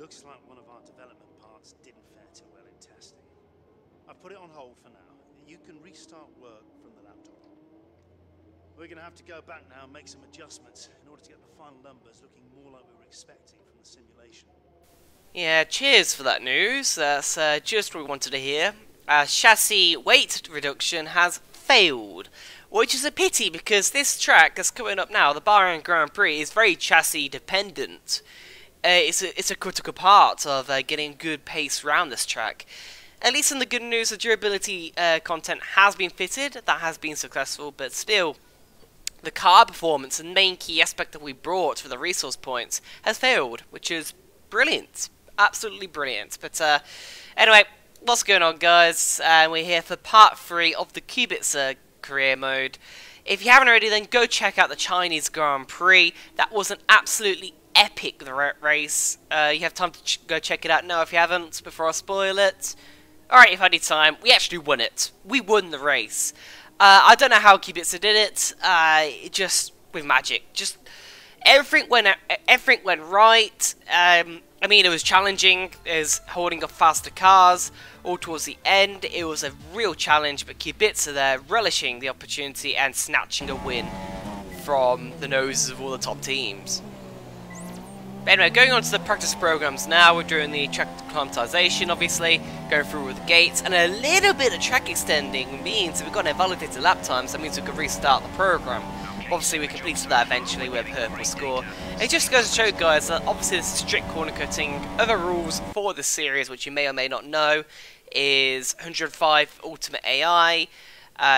Looks like one of our development parts didn't fare too well in testing. I've put it on hold for now. You can restart work from the laptop. We're going to have to go back now and make some adjustments in order to get the final numbers looking more like we were expecting from the simulation. Yeah, cheers for that news. That's just what we wanted to hear. Chassis weight reduction has failed, which is a pity because this track that's coming up now, the Bahrain Grand Prix, is very chassis dependent. It's a critical part of getting good pace around this track. At least in the good news, the durability content has been fitted. That has been successful, but still, the car performance, the main key aspect that we brought for the resource points, has failed, which is brilliant. Absolutely brilliant. But anyway, what's going on, guys? We're here for part 3 of the Kubica Career mode. If you haven't already, then go check out the Chinese Grand Prix. That was an absolutely epic race. You have time to go check it out now if you haven't, before I spoil it. Alright, if I need time, we actually won it. We won the race. I don't know how Kubica did it. Just with magic. Just everything went right. I mean, it was challenging. It was holding up faster cars all towards the end. It was a real challenge, but Kubica there relishing the opportunity and snatching a win from the noses of all the top teams. But anyway, going on to the practice programs now, we're doing the track acclimatization, obviously, going through with the gates, and a little bit of track extending means if we've got invalidated lap times, that means we can restart the program. Obviously, we completed that eventually with a purple score. It just goes to show, guys, that obviously this strict corner cutting. Other rules for this series, which you may or may not know, is 105 Ultimate AI,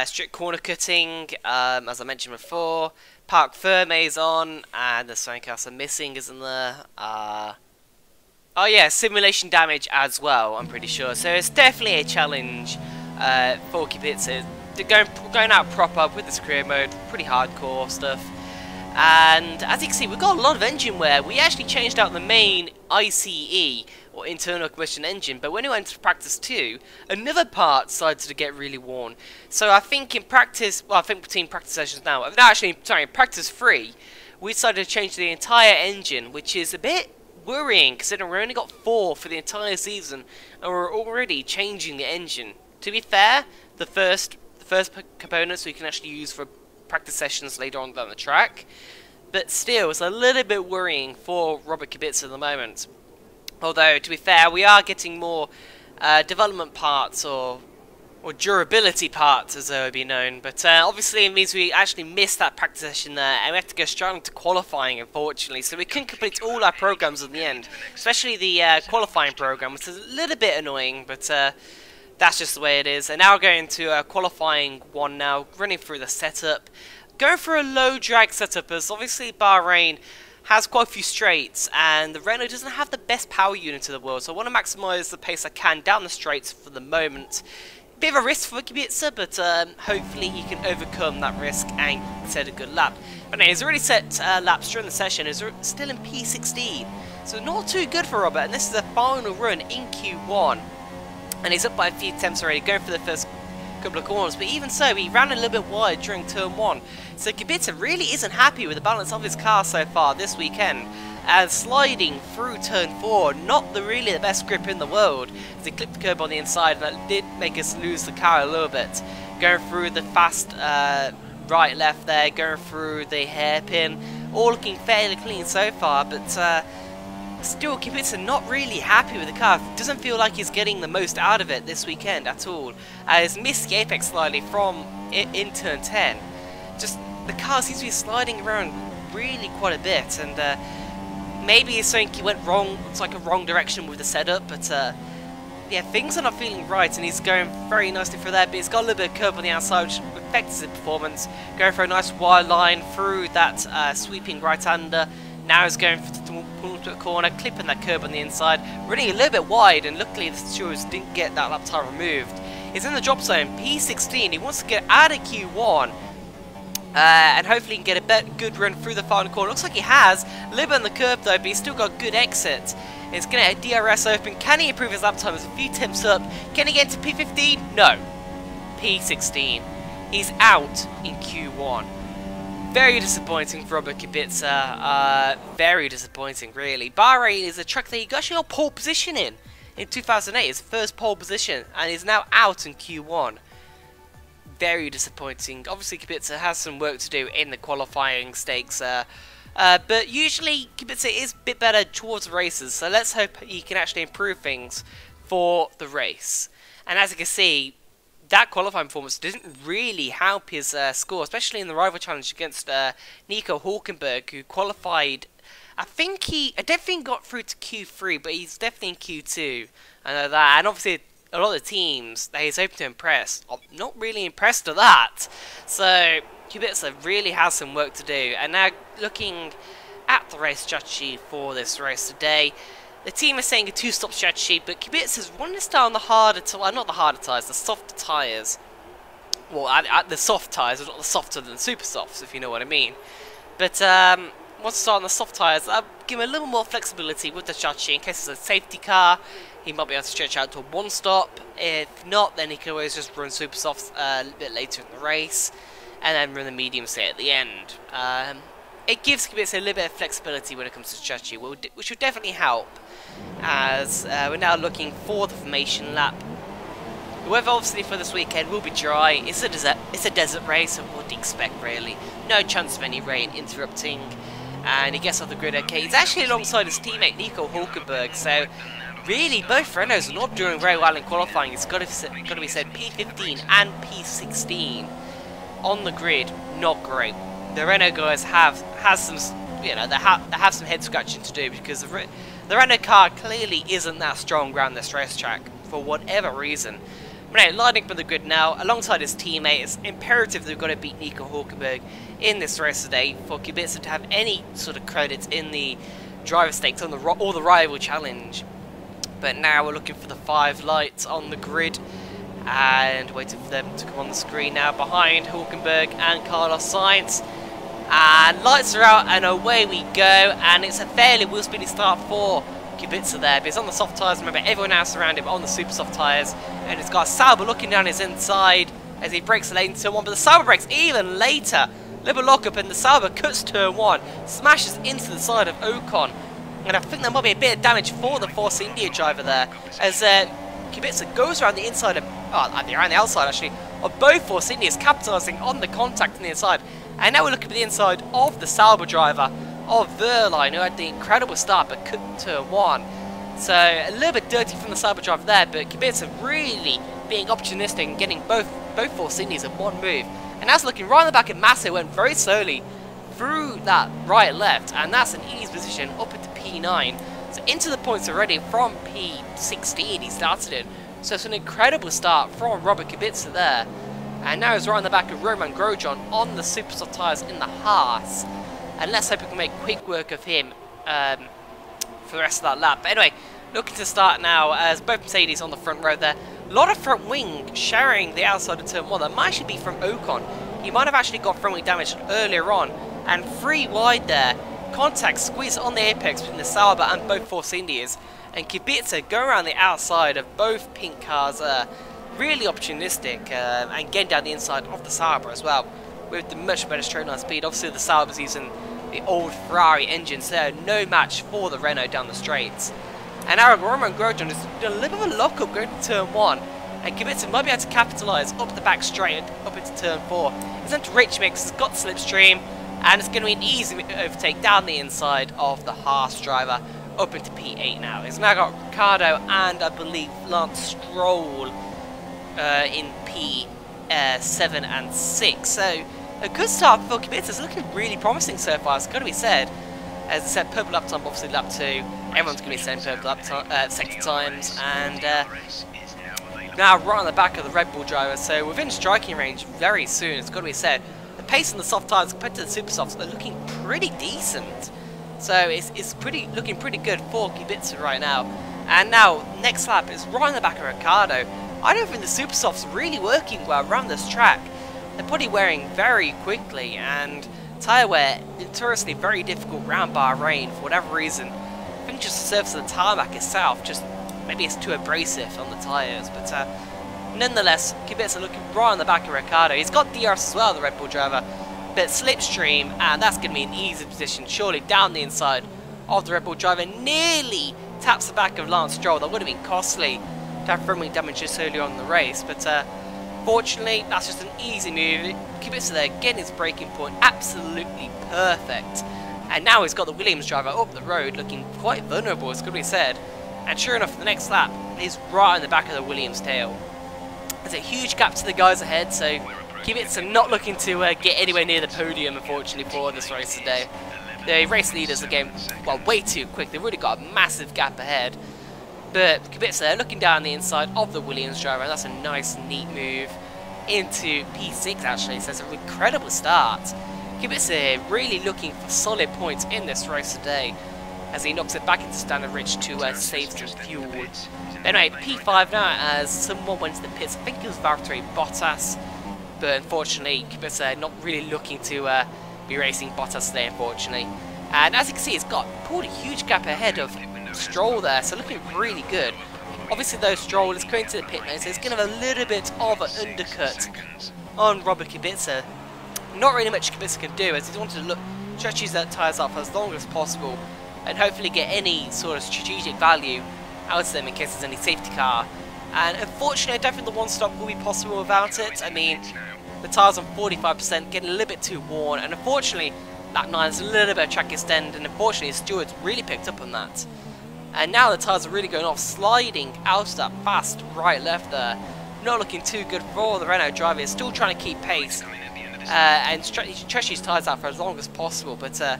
strict corner cutting, as I mentioned before. Parc Fermé is on, and there's something else I'm missing, isn't there? Oh yeah, simulation damage as well, I'm pretty sure. So it's definitely a challenge for Kubica. They're going out proper with this career mode, pretty hardcore stuff. And as you can see, we've got a lot of engine wear. We actually changed out the main ICE, or internal combustion engine, but when we went to practice 2, another part started to get really worn. So I think in practice, well, I think between practice sessions now, actually, sorry, in practice 3, we decided to change the entire engine, which is a bit worrying, considering we only got 4 for the entire season, and we're already changing the engine. To be fair, the first components we can actually use for practice sessions later on down the track, but still, it's a little bit worrying for Robert Kubica at the moment. Although, to be fair, we are getting more development parts or durability parts, as they would be known. But obviously, it means we actually missed that practice session there, and we have to go straight into qualifying, unfortunately. So we couldn't complete all our programs in the end, especially the qualifying program, which is a little bit annoying, but that's just the way it is. And now we're going to qualifying 1 now, running through the setup. Going for a low drag setup, as obviously Bahrain has quite a few straights, and the Renault doesn't have the best power unit in the world, so I want to maximise the pace I can down the straights for the moment. Bit of a risk for Kubica, but hopefully he can overcome that risk and set a good lap. But no, he's already set laps during the session. He's still in P16, so not too good for Robert, and this is the final run in Q1. And he's up by a few attempts already, going for the first couple of corners, but even so, he ran a little bit wide during turn 1. So Kubica really isn't happy with the balance of his car so far this weekend, and sliding through turn 4, not really the best grip in the world, as he clipped the curb on the inside, and that did make us lose the car a little bit. Going through the fast right left there, going through the hairpin, all looking fairly clean so far, but still, Kubica not really happy with the car. Doesn't feel like he's getting the most out of it this weekend at all. He's missed the apex slightly from in turn 10. Just the car seems to be sliding around really quite a bit, and maybe it's something he went wrong. It's like a wrong direction with the setup, but yeah, things are not feeling right, and he's going very nicely for that. But he's got a little bit of curve on the outside, which affects his performance. Going for a nice wide line through that sweeping right-hander. Now he's going to pull to a corner, clipping that curb on the inside, running a little bit wide, and luckily the stewards didn't get that lap time removed. He's in the drop zone, P16. He wants to get out of Q1, and hopefully he can get a good run through the final corner. Looks like he has. A little bit on the curb though, but he's still got good exit. He's going to get DRS open. Can he improve his lap time? There's a few attempts up. Can he get to P15? No. P16. He's out in Q1. Very disappointing for Robert Kubica. Very disappointing, really. Bahrain is a track that he actually got pole position in 2008, his first pole position, and is now out in Q1. Very disappointing. Obviously, Kubica has some work to do in the qualifying stakes, but usually Kubica is a bit better towards the races, so let's hope he can actually improve things for the race. And as you can see, that qualifying performance didn't really help his score, especially in the rival challenge against Nico Hulkenberg, who qualified. I don't think he got through to Q3, but he's definitely in Q2. I know that, and obviously a lot of the teams that he's hoping to impress are not really impressed with that. So Kubica really has some work to do. And now looking at the race strategy for this race today, the team is saying a 2-stop strategy, but Kubica's wanting to start on the harder, not the harder tyres, the softer tyres. Well, the soft tyres, not the softer than super softs, if you know what I mean. But wants to start on the soft tyres. I'll give him a little more flexibility with the strategy in case there's a safety car. He might be able to stretch out to a 1-stop. If not, then he can always just run super softs a little bit later in the race, and then run the medium say at the end. It gives Kubica a little bit of flexibility when it comes to strategy, which will definitely help, as we're now looking for the formation lap. The weather obviously for this weekend will be dry. It's a desert race, so what do you expect really? No chance of any rain interrupting, and he gets off the grid okay. He's actually alongside his teammate Nico Hulkenberg, so really both Renaults are not doing very well in qualifying. It's got to be said, P15 and P16 on the grid, not great. The Renault guys have some, they have some head scratching to do, because the Renault car clearly isn't that strong around this racetrack for whatever reason. But anyway, lining up on the grid now alongside his teammate. It's imperative they've got to beat Nico Hulkenberg in this race today for Kubica to have any sort of credits in the driver stakes or the rival challenge. But now we're looking for the 5 lights on the grid and waiting for them to come on the screen now behind Hulkenberg and Carlos Sainz. And lights are out and away we go, and it's a fairly wheel speedy start for Kubica there, but he's on the soft tyres. Remember, everyone else around him on the super soft tyres, and he's got Sauber looking down his inside as he breaks the lane turn 1, but the Sauber breaks even later. Little lock up and the Sauber cuts turn 1, smashes into the side of Ocon, and I think there might be a bit of damage for the Force India driver there, as Kubica goes around the inside of, around the outside actually, of both Force Indias, capitalising on the contact on the inside. And now we're looking at the inside of the Sauber driver, of Verline, who had the incredible start but couldn't turn 1. So a little bit dirty from the Sauber driver there, but Kubica really being opportunistic and getting both Force Indies in one move. And that's looking right in the back of Massa, who went very slowly through that right-left, and that's an easy position up into P9. So into the points already from P16 he started in. So it's an incredible start from Robert Kubica there. And now he's right in the back of Roman Grosjean on the super soft tyres in the Haas. And let's hope we can make quick work of him for the rest of that lap. But anyway, looking to start now as both Mercedes on the front row there. A lot of front wing sharing the outside of turn 1. That might actually be from Ocon. He might have actually got front wing damage earlier on. And 3 wide there. Contact squeeze on the apex between the Sauber and both Force Indias. And Kubica go around the outside of both pink cars. Really opportunistic and getting down the inside of the Sauber as well, with the much better straight line speed. Obviously the Sauber's using the old Ferrari engines, so no match for the Renault down the straights. And now Roman Grosjean has done a little bit of a lock-up going to turn 1, and Kubica might be able to capitalise up the back straight up into turn 4. He's into rich mix, he's got slipstream, and it's going to be an easy overtake down the inside of the Haas driver up into P8 now. He's now got Ricciardo and I believe Lance Stroll in P7 and 6, so a good start for Kubica. It's looking really promising so far, it's got to be said. As I said, purple lap time, obviously lap 2, everyone's going to be saying purple lap time, sector times, and now right on the back of the Red Bull driver, so within striking range very soon, it's got to be said. The pace on the soft tyres compared to the super softs are looking pretty decent, so it's looking pretty good for Kubica right now. And now, next lap is right on the back of Ricciardo. I don't think the super softs are really working well around this track. They're probably wearing very quickly, and tyre wear notoriously very difficult around Bahrain for whatever reason. I think just the surface of the tarmac itself, just maybe it's too abrasive on the tyres, but nonetheless, Kubica looking right on the back of Ricciardo. He's got DRS as well, the Red Bull driver, bit slipstream, and that's going to be an easy position, surely down the inside of the Red Bull driver. Nearly taps the back of Lance Stroll. That would have been costly to have thermal damage just early on in the race, but fortunately that's just an easy move. Kubica there getting his braking point absolutely perfect, and now he's got the Williams driver up the road looking quite vulnerable, as could be said, and sure enough the next lap is right in the back of the Williams tail. There's a huge gap to the guys ahead, so Kubica not looking to get anywhere near the podium, unfortunately, for this race today. The race leaders are getting, well, way too quick. They've really got a massive gap ahead. But Kubica there looking down the inside of the Williams driver. That's a nice, neat move into P6, actually. So it's an incredible start. Kubica really looking for solid points in this race today, as he knocks it back into standard rich to save some fuel. Anyway, P5 now, as someone went to the pits. I think it was Valtteri Bottas, but unfortunately Kubica not really looking to be racing Bottas today, unfortunately. And as you can see, it's pulled a huge gap ahead of Stroll there, so looking really good. Obviously though, Stroll is going to the pit lane, so it's going to have a little bit of an undercut on Robert Kubica. Not really much Kubica can do, as he wanted to stretch his tyres up as long as possible and hopefully get any sort of strategic value out of them in case there's any safety car. And unfortunately, I don't think the one stop will be possible without it. I mean, the tyres on 45%, getting a little bit too worn, and unfortunately lap 9 is a little bit of track extend, and unfortunately Stewart's really picked up on that. And now the tyres are really going off, sliding out of that fast right-left there. Not looking too good for the Renault driver. He's still trying to keep pace and stretch his tyres out for as long as possible, but the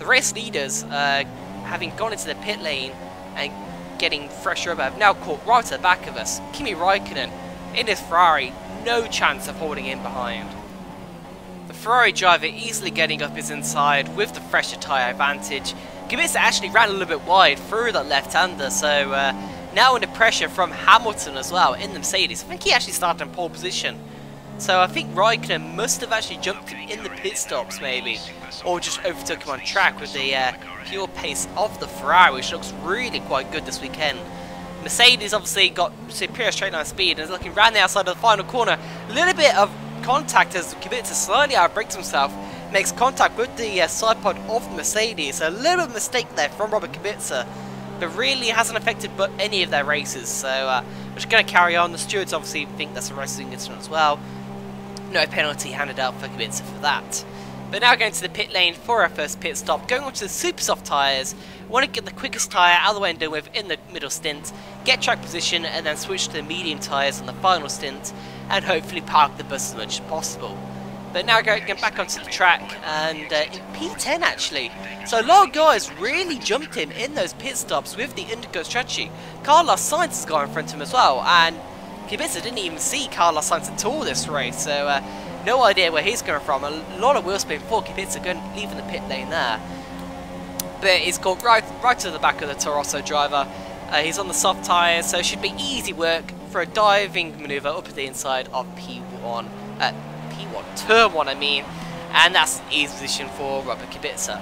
race leaders, having gone into the pit lane and getting fresh rubber, have now caught right at the back of us. Kimi Raikkonen in his Ferrari, no chance of holding in behind. The Ferrari driver easily getting up his inside with the fresher tyre advantage. Kubica actually ran a little bit wide through that left-hander, so now under pressure from Hamilton as well in the Mercedes. I think he actually started in pole position. So I think Raikkonen must have actually jumped him in the pit stops maybe, or just overtook him on track with the pure pace of the Ferrari, which looks really quite good this weekend. Mercedes obviously got superior straight line speed and is looking round the outside of the final corner. A little bit of contact as Kubica slightly outbrakes himself, makes contact with the side pod of the Mercedes. So a little bit of a mistake there from Robert Kubica, but really hasn't affected any of their races. So we're just going to carry on. The stewards obviously think that's a racing incident as well. No penalty handed out for Kubica for that. But now going to the pit lane for our first pit stop, going on to the super soft tyres. Want to get the quickest tyre out of the way and done with in the middle stint, get track position, and then switch to the medium tyres on the final stint, and hopefully park the bus as much as possible. But now going back onto the track, and in P10 actually. So a lot of guys really jumped him in those pit stops with the undercut strategy. Carlos Sainz has gone in front of him as well, and Kubica didn't even see Carlos Sainz at all this race, so no idea where he's coming from. A lot of wheel spin for Kubica leaving the pit lane there. But he's gone right to the back of the Toro Rosso driver. He's on the soft tyres, so it should be easy work for a diving manoeuvre up at the inside of P1, turn 1 I mean, and that's an easy position for Robert Kubica.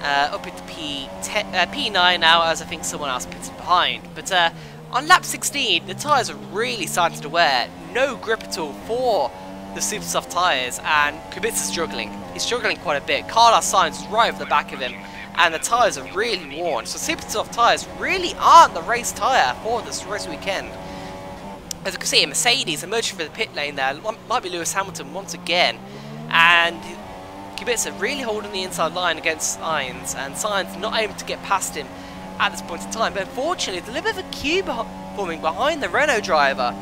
Up into P9 now, as I think someone else pitted behind. But on lap 16, the tyres are really starting to wear. No grip at all for the super soft tyres, and Kubica's struggling. He's struggling quite a bit. Carlos Sainz is right over the back of him, and the tyres are really worn. So super soft tyres really aren't the race tyre for this race weekend. As you can see, a Mercedes emerging for the pit lane there. Might be Lewis Hamilton once again, and Kubica really holding the inside line against Sainz, and Sainz not able to get past him at this point in time. But unfortunately, there's a little bit of a queue forming behind the Renault driver,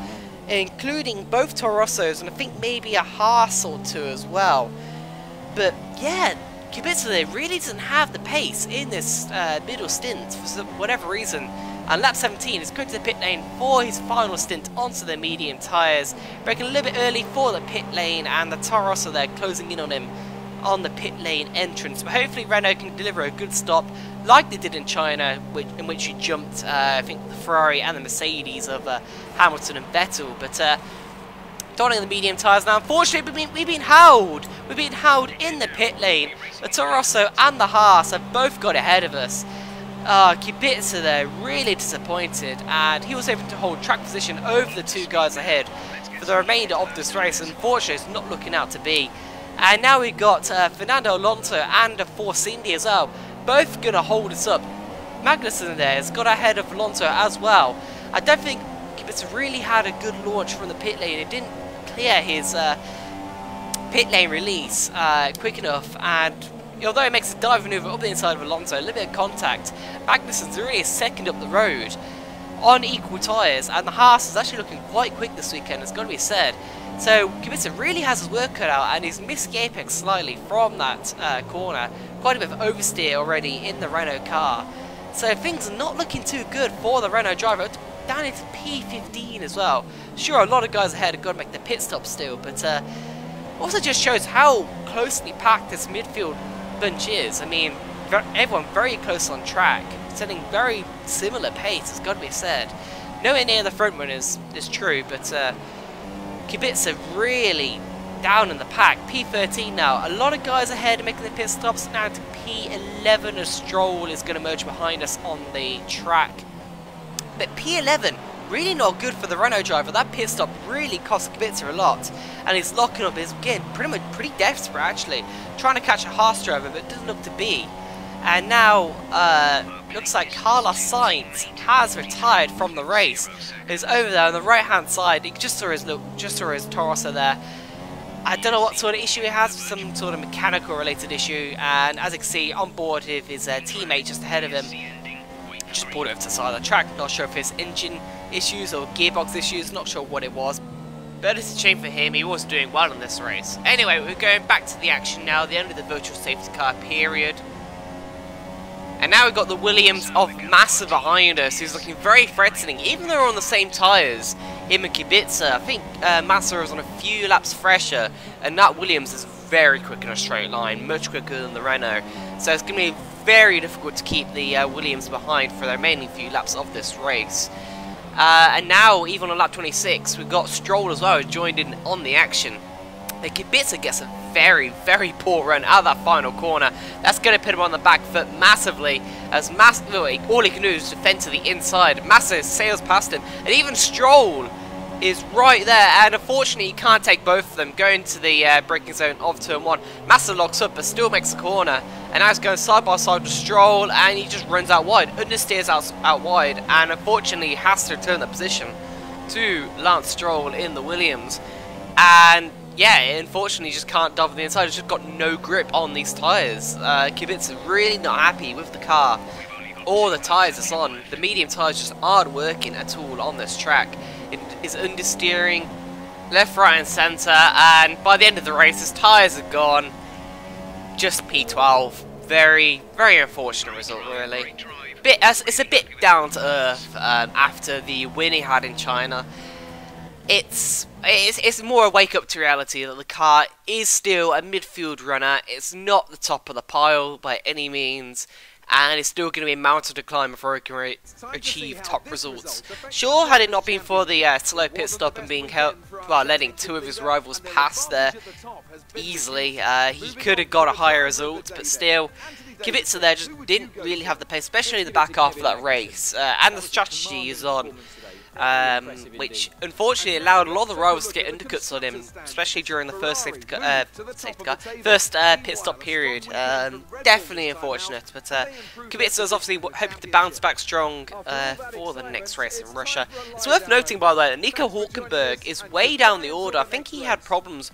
including both Toro Rossos and I think maybe a Haas or two as well. But yeah, Kubica really doesn't have the pace in this middle stint for whatever reason. And lap 17 is going to the pit lane for his final stint onto the medium tyres. Breaking a little bit early for the pit lane, and the Toro Rosso there closing in on him on the pit lane entrance. But hopefully Renault can deliver a good stop like they did in China, in which he jumped, I think, the Ferrari and the Mercedes of Hamilton and Vettel. But donning the medium tyres now. Unfortunately, we've been held. We've been held in the pit lane. The Toro Rosso and the Haas have both got ahead of us. Kubica there, really disappointed, and he was able to hold track position over the two guys ahead for the remainder of this race. Unfortunately, it's not looking out to be. And now we've got Fernando Alonso and Force India as well, both going to hold us up. Magnussen there has got ahead of Alonso as well. I don't think Kubica really had a good launch from the pit lane. It didn't clear his pit lane release quick enough, and although it makes a dive maneuver up the inside of Alonso, a little bit of contact, Magnussen's really a second up the road on equal tyres, and the Haas is actually looking quite quick this weekend, it's got to be said. So Kubica really has his work cut out, and he's missed the apex slightly from that corner. Quite a bit of oversteer already in the Renault car. So things are not looking too good for the Renault driver. Down into P15 as well. Sure, a lot of guys ahead have got to make the pit stop still, but also just shows how closely packed this midfield bunch is. I mean, everyone very close on track, setting very similar pace, it's got to be said. Nowhere near the front runners is true, but Kubica really down in the pack. P13 now. A lot of guys ahead making the pit stops. Now to P11 as Stroll is going to merge behind us on the track. But P11 really not good for the Renault driver. That pit stop really cost Kubica a lot, and he's locking up. He's getting pretty desperate actually, trying to catch a Haas driver, but it doesn't look to be. And now looks like Carlos Sainz has retired from the race. He's over there on the right hand side. You just saw his Torosso there. I don't know what sort of issue he has, some sort of mechanical related issue, and as you can see on board with his teammate just ahead of him, just pulled over to the side of the track. Not sure if it's engine issues or gearbox issues, not sure what it was, but it's a shame for him. He was doing well in this race. Anyway, we're going back to the action now, the end of the virtual safety car period. And now we've got the Williams of Massa behind us, who's looking very threatening, even though they're on the same tyres. Him and Kubica, I think Massa is on a few laps fresher, and that Williams is very quick in a straight line, much quicker than the Renault. So it's going to be very difficult to keep the Williams behind for the remaining few laps of this race. And now, even on lap 26, we've got Stroll as well, who joined in on the action. And Kubica gets a very, very poor run out of that final corner. That's going to put him on the back foot massively, as all he can do is defend to the inside. Massa sails past him, and even Stroll is right there, and unfortunately he can't take both of them, going to the braking zone of turn 1. Massa locks up but still makes a corner, and now he's going side by side with Stroll, and he just runs out wide, understeers out wide, and unfortunately he has to return the position to Lance Stroll in the Williams. And yeah, unfortunately he just can't double the inside. He's just got no grip on these tyres. Kubica really not happy with the car or the tyres it's on. The medium tyres just aren't working at all on this track. It is understeering left, right and centre, and by the end of the race his tyres are gone. Just P12. Very, very unfortunate result really. It's a bit down to earth after the win he had in China. It's more a wake up to reality that the car is still a midfield runner. It's not the top of the pile by any means, and it's still going to be a mountain to climb before it can achieve top results. Sure, had it not been for the slow pit stop and being letting two of his rivals pass there easily, he could have got a higher result, but still, Kubica there just didn't really have the pace, especially in the back half of that race, and the strategy is on. Which unfortunately allowed a lot of the rivals to get undercuts on him, especially during the first first pit stop period. Definitely unfortunate, but Kubica is obviously hoping to bounce back strong for the next race in Russia. It's worth noting, by the way, that Nico Hülkenberg is way down the order. I think he had problems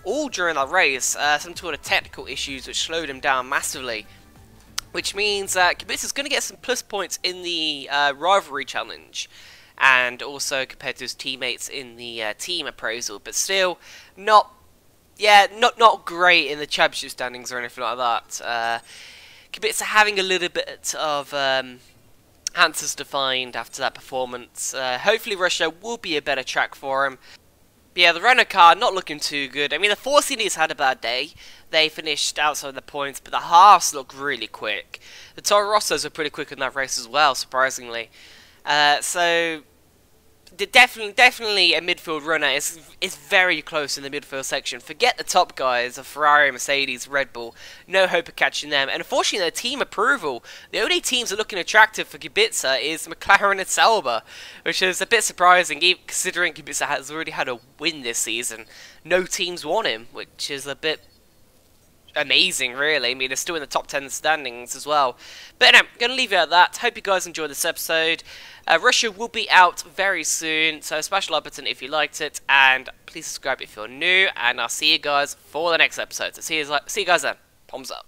all during that race, some sort of technical issues which slowed him down massively. Which means Kubica is going to get some plus points in the rivalry challenge, and also compared to his teammates in the team appraisal, but still not great in the championship standings or anything like that. Kubica having a little bit of answers to find after that performance. Hopefully Russia will be a better track for him. But yeah, the Renault car not looking too good. I mean, the Force Indies had a bad day. They finished outside the points, but the Haas looked really quick. The Toro Rossos were pretty quick in that race as well, surprisingly. So definitely a midfield runner. It's very close in the midfield section. Forget the top guys of Ferrari, Mercedes, Red Bull. No hope of catching them. And unfortunately, their team approval, the only teams that are looking attractive for Kubica is McLaren and Sauber, which is a bit surprising, considering Kubica has already had a win this season. No teams want him, which is a bit amazing, really. I mean, they're still in the top 10 standings as well. But anyway, I'm going to leave it at that. Hope you guys enjoyed this episode. Russia will be out very soon, so smash the like button if you liked it, and please subscribe if you're new, and I'll see you guys for the next episode. So see you guys then. Palms up.